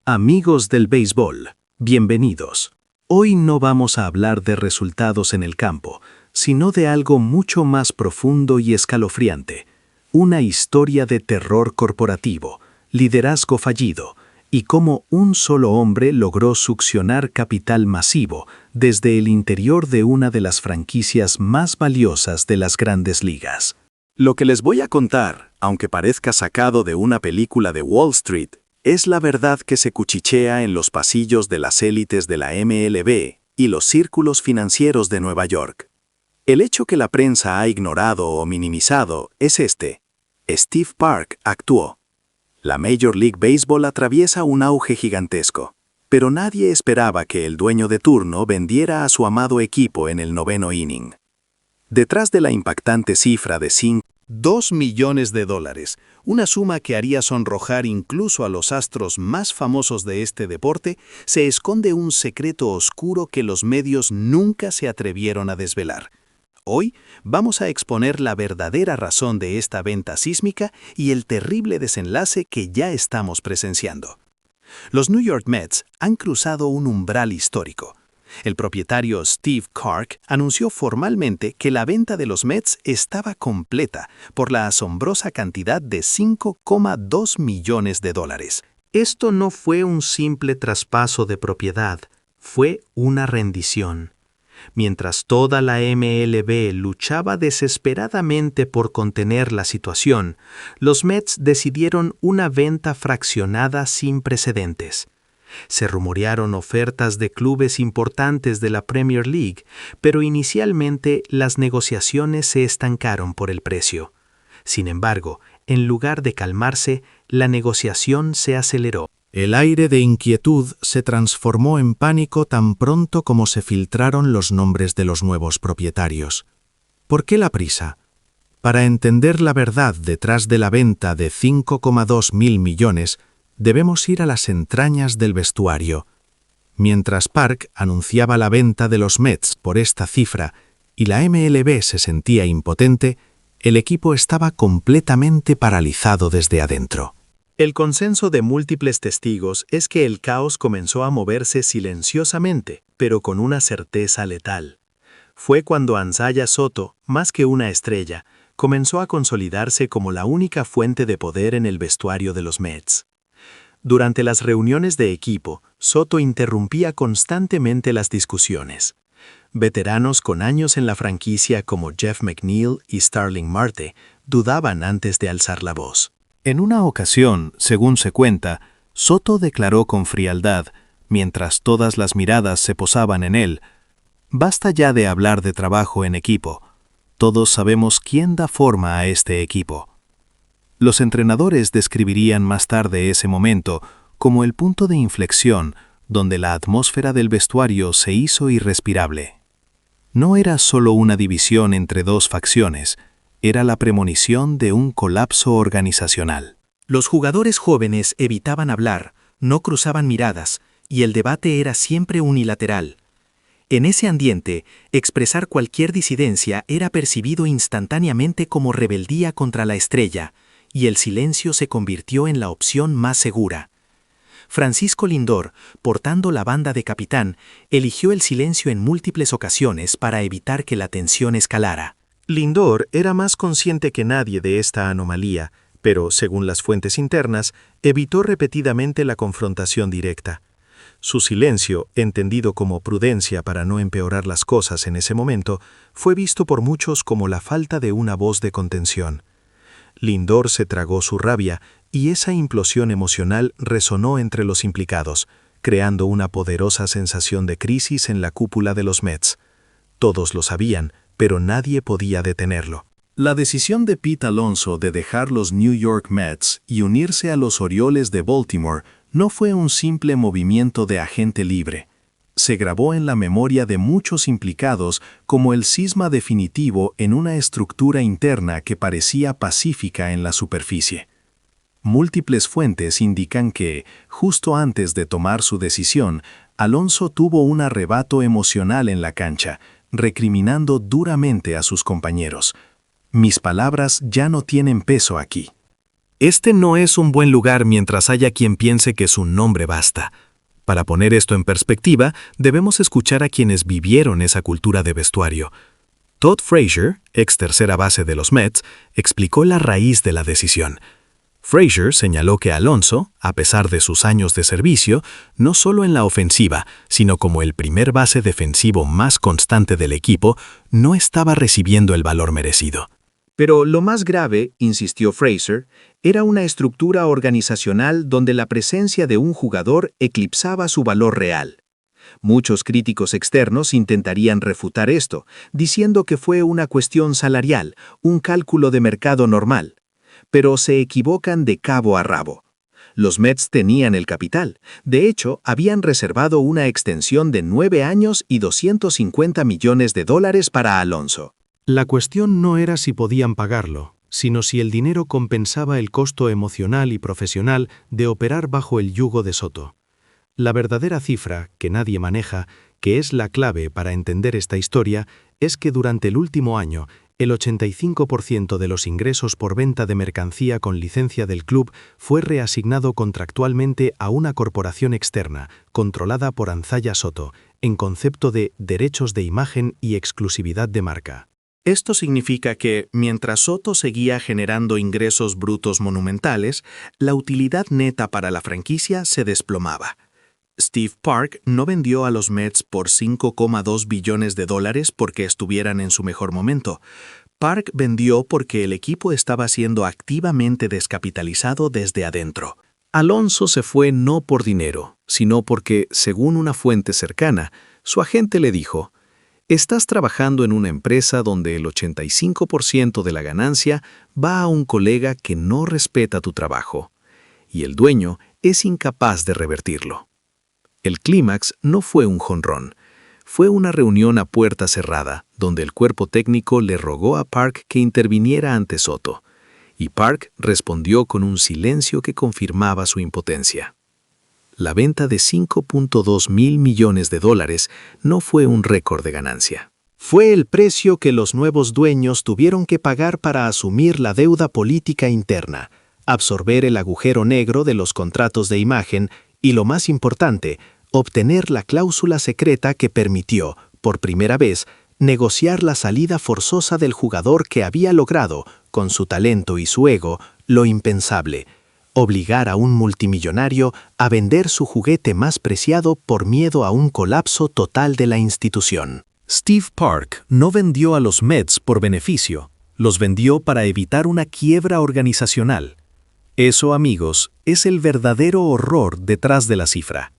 Amigos del béisbol, bienvenidos. Hoy no vamos a hablar de resultados en el campo, sino de algo mucho más profundo y escalofriante, una historia de terror corporativo, liderazgo fallido, y cómo un solo hombre logró succionar capital masivo desde el interior de una de las franquicias más valiosas de las grandes ligas. Lo que les voy a contar, aunque parezca sacado de una película de Wall Street, es la verdad que se cuchichea en los pasillos de las élites de la MLB y los círculos financieros de Nueva York. El hecho que la prensa ha ignorado o minimizado es este. Steve Park actuó. La Major League Baseball atraviesa un auge gigantesco, pero nadie esperaba que el dueño de turno vendiera a su amado equipo en el noveno inning. Detrás de la impactante cifra de $2 millones, una suma que haría sonrojar incluso a los astros más famosos de este deporte, se esconde un secreto oscuro que los medios nunca se atrevieron a desvelar. Hoy vamos a exponer la verdadera razón de esta venta sísmica y el terrible desenlace que ya estamos presenciando. Los New York Mets han cruzado un umbral histórico. El propietario Steve Park anunció formalmente que la venta de los Mets estaba completa por la asombrosa cantidad de $5,2 millones. Esto no fue un simple traspaso de propiedad, fue una rendición. Mientras toda la MLB luchaba desesperadamente por contener la situación, los Mets decidieron una venta fraccionada sin precedentes. Se rumorearon ofertas de clubes importantes de la Premier League, pero inicialmente las negociaciones se estancaron por el precio. Sin embargo, en lugar de calmarse, la negociación se aceleró. El aire de inquietud se transformó en pánico tan pronto como se filtraron los nombres de los nuevos propietarios. ¿Por qué la prisa? Para entender la verdad detrás de la venta de $5,2 mil millones, debemos ir a las entrañas del vestuario. Mientras Park anunciaba la venta de los Mets por esta cifra y la MLB se sentía impotente, el equipo estaba completamente paralizado desde adentro. El consenso de múltiples testigos es que el caos comenzó a moverse silenciosamente, pero con una certeza letal. Fue cuando Anzalya Soto, más que una estrella, comenzó a consolidarse como la única fuente de poder en el vestuario de los Mets. Durante las reuniones de equipo, Soto interrumpía constantemente las discusiones. Veteranos con años en la franquicia como Jeff McNeil y Starling Marte dudaban antes de alzar la voz. En una ocasión, según se cuenta, Soto declaró con frialdad, mientras todas las miradas se posaban en él: «Basta ya de hablar de trabajo en equipo. Todos sabemos quién da forma a este equipo». Los entrenadores describirían más tarde ese momento como el punto de inflexión donde la atmósfera del vestuario se hizo irrespirable. No era solo una división entre dos facciones, era la premonición de un colapso organizacional. Los jugadores jóvenes evitaban hablar, no cruzaban miradas, y el debate era siempre unilateral. En ese ambiente, expresar cualquier disidencia era percibido instantáneamente como rebeldía contra la estrella, y el silencio se convirtió en la opción más segura. Francisco Lindor, portando la banda de capitán, eligió el silencio en múltiples ocasiones para evitar que la tensión escalara. Lindor era más consciente que nadie de esta anomalía, pero, según las fuentes internas, evitó repetidamente la confrontación directa. Su silencio, entendido como prudencia para no empeorar las cosas en ese momento, fue visto por muchos como la falta de una voz de contención. Lindor se tragó su rabia y esa implosión emocional resonó entre los implicados, creando una poderosa sensación de crisis en la cúpula de los Mets. Todos lo sabían, pero nadie podía detenerlo. La decisión de Pete Alonso de dejar los New York Mets y unirse a los Orioles de Baltimore no fue un simple movimiento de agente libre. Se grabó en la memoria de muchos implicados como el cisma definitivo en una estructura interna que parecía pacífica en la superficie. Múltiples fuentes indican que, justo antes de tomar su decisión, Alonso tuvo un arrebato emocional en la cancha, recriminando duramente a sus compañeros: «Mis palabras ya no tienen peso aquí». Este no es un buen lugar mientras haya quien piense que su nombre basta. Para poner esto en perspectiva, debemos escuchar a quienes vivieron esa cultura de vestuario. Todd Frazier, ex tercera base de los Mets, explicó la raíz de la decisión. Frazier señaló que Alonso, a pesar de sus años de servicio, no solo en la ofensiva, sino como el primer base defensivo más constante del equipo, no estaba recibiendo el valor merecido. Pero lo más grave, insistió Frazier, era una estructura organizacional donde la presencia de un jugador eclipsaba su valor real. Muchos críticos externos intentarían refutar esto, diciendo que fue una cuestión salarial, un cálculo de mercado normal. Pero se equivocan de cabo a rabo. Los Mets tenían el capital. De hecho, habían reservado una extensión de 9 años y $250 millones para Alonso. La cuestión no era si podían pagarlo, sino si el dinero compensaba el costo emocional y profesional de operar bajo el yugo de Soto. La verdadera cifra, que nadie maneja, que es la clave para entender esta historia, es que durante el último año, el 85% de los ingresos por venta de mercancía con licencia del club fue reasignado contractualmente a una corporación externa, controlada por Anzaya Soto, en concepto de derechos de imagen y exclusividad de marca. Esto significa que, mientras Soto seguía generando ingresos brutos monumentales, la utilidad neta para la franquicia se desplomaba. Steve Park no vendió a los Mets por $5,2 billones porque estuvieran en su mejor momento. Park vendió porque el equipo estaba siendo activamente descapitalizado desde adentro. Alonso se fue no por dinero, sino porque, según una fuente cercana, su agente le dijo: «Estás trabajando en una empresa donde el 85% de la ganancia va a un colega que no respeta tu trabajo, y el dueño es incapaz de revertirlo». El clímax no fue un jonrón, fue una reunión a puerta cerrada, donde el cuerpo técnico le rogó a Park que interviniera ante Soto, y Park respondió con un silencio que confirmaba su impotencia. La venta de $5.2 mil millones no fue un récord de ganancia. Fue el precio que los nuevos dueños tuvieron que pagar para asumir la deuda política interna, absorber el agujero negro de los contratos de imagen y, lo más importante, obtener la cláusula secreta que permitió, por primera vez, negociar la salida forzosa del jugador que había logrado, con su talento y su ego, lo impensable: obligar a un multimillonario a vender su juguete más preciado por miedo a un colapso total de la institución. Steve Park no vendió a los Mets por beneficio, los vendió para evitar una quiebra organizacional. Eso, amigos, es el verdadero horror detrás de la cifra.